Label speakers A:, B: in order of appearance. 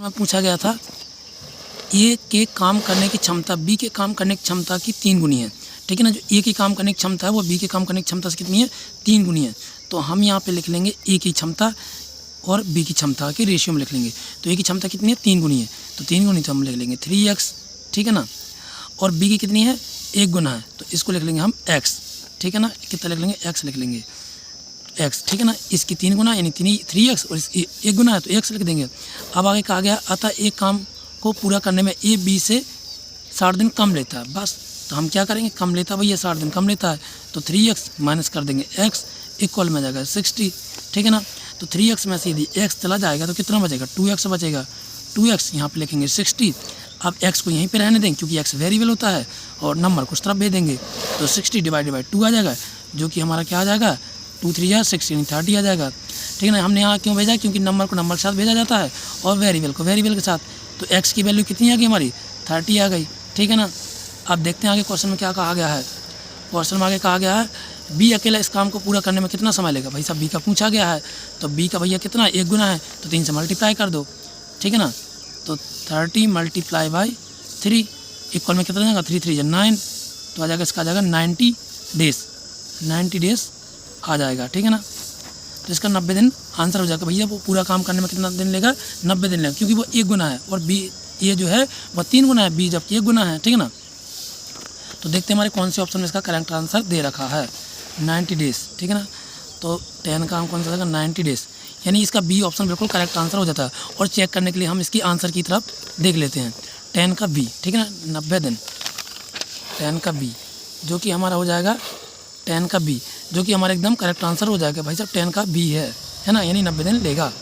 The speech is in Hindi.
A: में पूछा गया था ए के काम करने की क्षमता बी के काम करने की क्षमता की 3 गुनी है। ठीक है ना, जो ए की काम करने की क्षमता है वो बी के काम करने की क्षमता से कितनी है, 3 गुनी है। तो हम यहाँ पे लिख लेंगे ए की क्षमता और बी की क्षमता के रेशियो में लिख लेंगे। तो ए की क्षमता कितनी है, 3 गुनी है, तो 3 गुनी तो हम लिख लेंगे 3x। ठीक है ना, और बी की कितनी है, 1 गुना है, तो इसको लिख लेंगे हम x। ठीक है ना, कितना लिख लेंगे, x लिख लेंगे x। ठीक है ना, इसकी 3 गुना यानी 3x और इसकी 1 गुना है तो x लिख देंगे। अब आगे कहा गया अतः एक काम को पूरा करने में ए बी से 60 दिन कम लेता है। बस तो हम क्या करेंगे, कम लेता है भैया, 60 दिन कम लेता है, तो 3x माइनस कर देंगे x इक्वल में जाएगा 60। ठीक है ना, तो 3x में से यदि x चला जाएगा तो कितना बचेगा, 2x बचेगा। 2x यहाँ पे लिखेंगे 60। अब x को यहीं पे रहने देंगे क्योंकि x वेरिएबल होता है और नंबर को उस तरफ भेज देंगे, तो 60 डिवाइडेड बाई 2 आ जाएगा, जो कि हमारा क्या आ जाएगा, 2 3 या 6 यानी 30 आ जाएगा। ठीक है ना, हमने यहाँ क्यों भेजा, क्योंकि नंबर को नंबर के साथ भेजा जाता है और वेरिएबल को वेरिएबल के साथ। तो x की वैल्यू कितनी आ गई हमारी, 30 आ गई। ठीक है ना, अब देखते हैं आगे क्वेश्चन में क्या कहा गया है। क्वेश्चन में आगे कहा गया है बी अकेला इस काम को पूरा करने में कितना समय लेगा। भाई साहब बी का पूछा गया है, तो बी का भैया कितना, 1 गुना है, तो 3 से मल्टीप्लाई कर दो। ठीक है ना, तो 30 मल्टीप्लाई बाई 3 इक्वल में कितना जाएगा, 3 3 या 9, तो आ जाएगा इसका आ जाएगा 90 डेज। 90 डेज आ जाएगा। ठीक है ना, तो इसका 90 दिन आंसर हो जाएगा। भैया वो पूरा काम करने में कितना दिन लेगा, 90 दिन लेगा, क्योंकि वो 1 गुना है और बी ये जो है वह 3 गुना है, बी जबकि 1 गुना है। ठीक है ना, तो देखते हैं हमारे कौन से ऑप्शन में इसका करेक्ट आंसर दे रखा है, 90 डेज। ठीक है ना, तो 10 का हम कौन सा जाएगा, 90 डेज, यानी इसका बी ऑप्शन बिल्कुल करेक्ट आंसर हो जाता है। और चेक करने के लिए हम इसकी आंसर की तरफ देख लेते हैं, 10 का बी। ठीक है ना, 90 दिन, 10 का बी जो कि हमारा हो जाएगा 10 का बी, जो कि हमारा एकदम करेक्ट आंसर हो जाएगा। भाई साहब 10 का बी है ना, यानी 90 दिन लेगा।